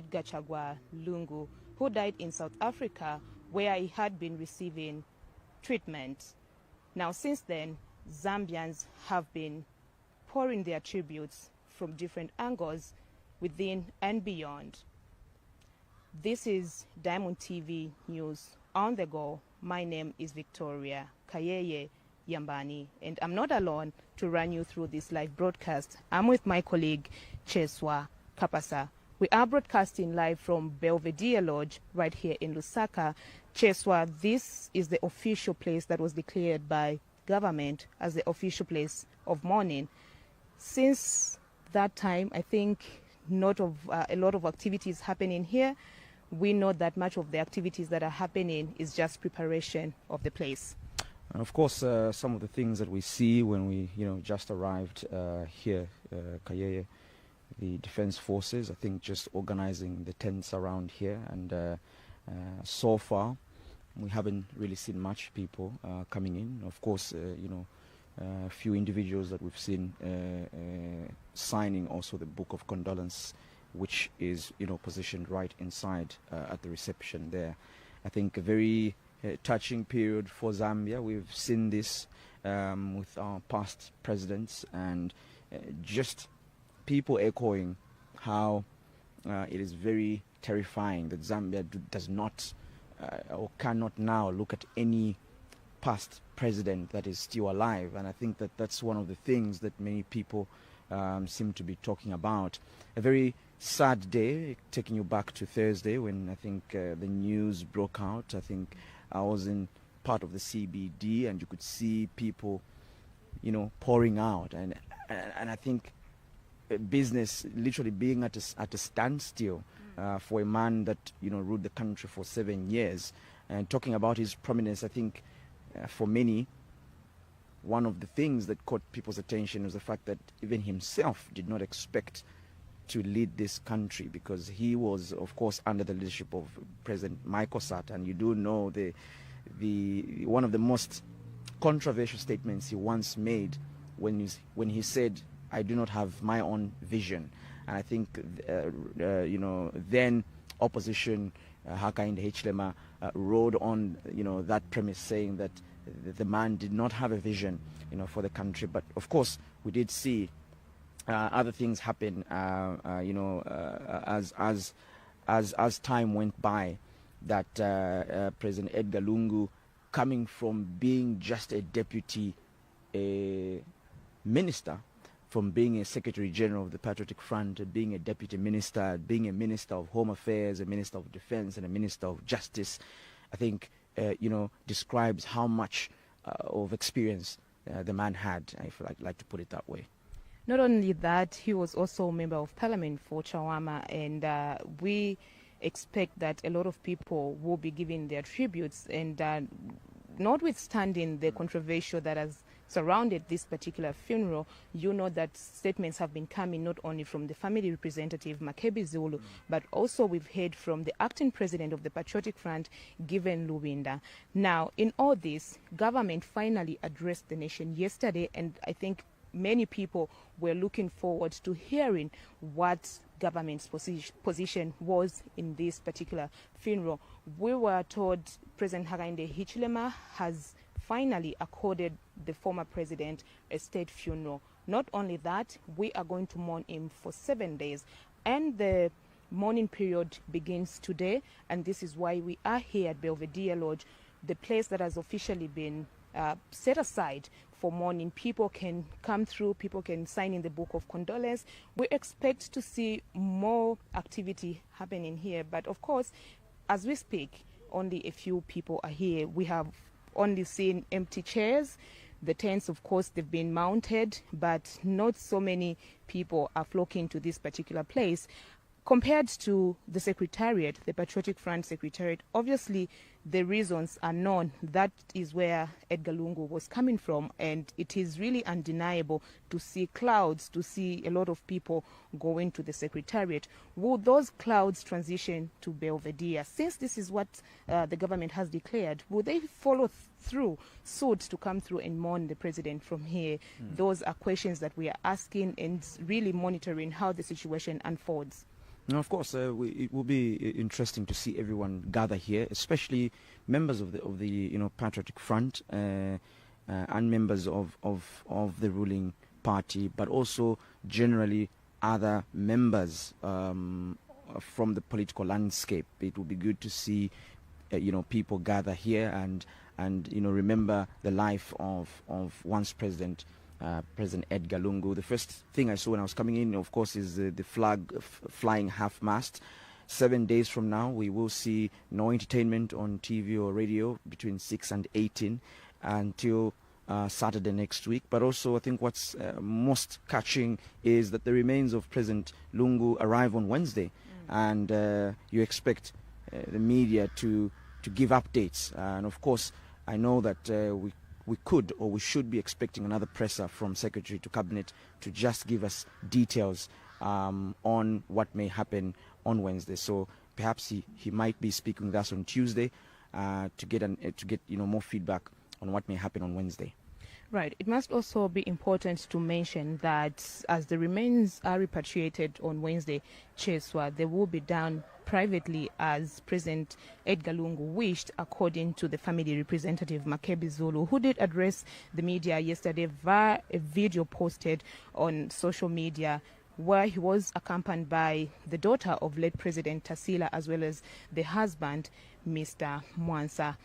Edgar Chagwa Lungu, who died in South Africa, where he had been receiving treatment. Now, since then, Zambians have been pouring their tributes from different angles within and beyond. This is Diamond TV News on the go. My name is Victoria Kayeye Yambani, and I'm not alone to run you through this live broadcast. I'm with my colleague Cheswa Kapasa. We are broadcasting live from Belvedere Longe right here in Lusaka. Cheswa, this is the official place that was declared by government as the official place of mourning. Since that time, I think a lot of activities happening here. We know that much of the activities that are happening is just preparation of the place. And of course, some of the things that we see when we, just arrived here, Kayeye, the defense forces, I think just organizing the tents around here, and so far we haven't really seen much people coming in. Of course, a few individuals that we've seen signing also the book of condolence, which is positioned right inside at the reception there. I think a very touching period for Zambia. We've seen this with our past presidents, and just people echoing how it is very terrifying that Zambia does not or cannot now look at any past president that is still alive. And I think that that's one of the things that many people seem to be talking about. A very sad day, taking you back to Thursday when I think the news broke out. I think I was in part of the CBD, and you could see people, pouring out, and I think business literally being at a standstill for a man that ruled the country for 7 years. And talking about his prominence, I think for many, one of the things that caught people's attention was the fact that even himself did not expect to lead this country, because he was, of course, under the leadership of President Michael Sata. And you do know the one of the most controversial statements he once made when he said, "I do not have my own vision." And I think then opposition Hakainde Hichilema rode on that premise, saying that the man did not have a vision for the country. But of course we did see other things happen as time went by, that President Edgar Lungu, coming from being just a deputy minister, from being a Secretary General of the Patriotic Front, being a Deputy Minister, being a Minister of Home Affairs, a Minister of Defense, and a Minister of Justice, I think, describes how much of experience the man had, if I'd like to put it that way. Not only that, he was also a member of parliament for Chawama, and we expect that a lot of people will be giving their tributes, and notwithstanding the controversy that has surrounded this particular funeral, that statements have been coming not only from the family representative Makebi Zulu, but also we've heard from the acting president of the Patriotic Front, Given Lubinda. Now, in all this, government finally addressed the nation yesterday, and I think many people were looking forward to hearing what government's position was in this particular funeral. We were told President Hakainde Hichilema has finally accorded the former president a state funeral. Not only that, we are going to mourn him for 7 days, and the mourning period begins today, and this is why we are here at Belvedere Longe, the place that has officially been set aside for mourning. People can come through, people can sign in the book of condolence. We expect to see more activity happening here, but of course, as we speak, only a few people are here. We have only seen empty chairs. The tents, of course, they've been mounted, but not so many people are flocking to this particular place. Compared to the Secretariat, the Patriotic Front Secretariat, obviously the reasons are known. That is where Edgar Lungu was coming from, and it is really undeniable to see clouds, to see a lot of people going to the Secretariat. Will those clouds transition to Belvedere? Since this is what the government has declared, will they follow through suit to come through and mourn the president from here? Those are questions that we are asking and really monitoring how the situation unfolds. And of course, it will be interesting to see everyone gather here, especially members of the Patriotic Front and members of the ruling party, but also generally other members from the political landscape. It will be good to see people gather here and remember the life of once President Edgar Lungu. The first thing I saw when I was coming in, of course, is the flag flying half-mast. 7 days from now, we will see no entertainment on TV or radio between 6 and 18 until Saturday next week. But also, I think what's most catching is that the remains of President Lungu arrive on Wednesday, and you expect the media to give updates. And of course, I know that we could or we should be expecting another presser from Secretary to Cabinet to just give us details on what may happen on Wednesday. So perhaps he might be speaking with us on Tuesday to get more feedback on what may happen on Wednesday. Right. It must also be important to mention that as the remains are repatriated on Wednesday, Cheswa, they will be done privately as President Edgar Lungu wished, according to the family representative Makebi Zulu, who did address the media yesterday via a video posted on social media where he was accompanied by the daughter of late President Tassila as well as the husband, Mr. Mwansa.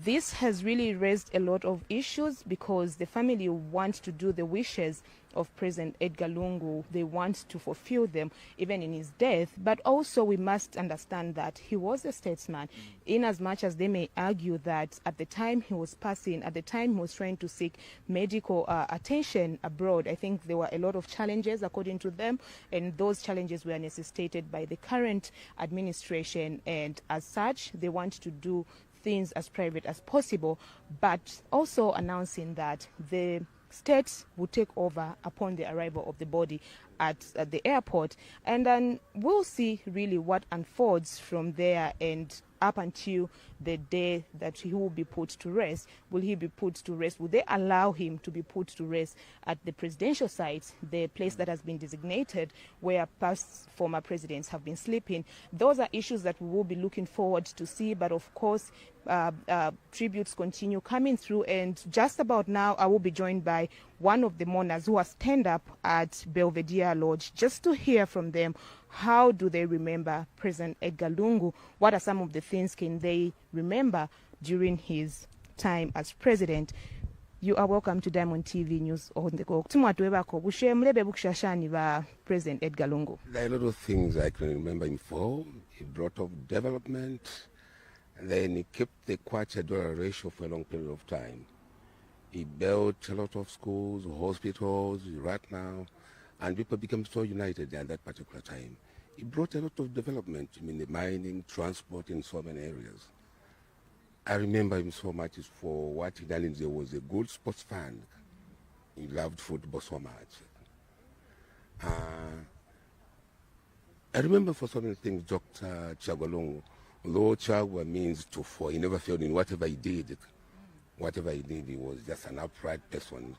This has really raised a lot of issues because the family wants to do the wishes of President Edgar Lungu. They want to fulfill them even in his death. But also we must understand that he was a statesman, in as much as they may argue that at the time he was passing, at the time he was trying to seek medical attention abroad, I think there were a lot of challenges according to them, and those challenges were necessitated by the current administration, and as such they want to do things as private as possible, but also announcing that the states will take over upon the arrival of the body at the airport, and then we'll see really what unfolds from there and up until the day that he will be put to rest. Will he be put to rest? Will they allow him to be put to rest at the presidential site, the place that has been designated where past former presidents have been sleeping? Those are issues that we will be looking forward to see, but of course tributes continue coming through, and just about now I will be joined by one of the mourners who has stand up at Belvedere Longe just to hear from them. How do they remember President Edgar Lungu? What are some of the things can they remember during his time as president? You are welcome to Diamond TV News on the go. President Edgar Lungu. There are a lot of things I can remember him for. He brought up development, and then he kept the Kwacha-Dollar ratio for a long period of time. He built a lot of schools, hospitals, right now, and people became so united at that particular time. He brought a lot of development, the mining, transport in so many areas. I remember him so much for what he done. There was a good sports fan. He loved football so much. I remember for so many things Dr. Chagolongo, although Chagwa means to fall, he never failed in whatever he did. Whatever he did, he was just an upright person.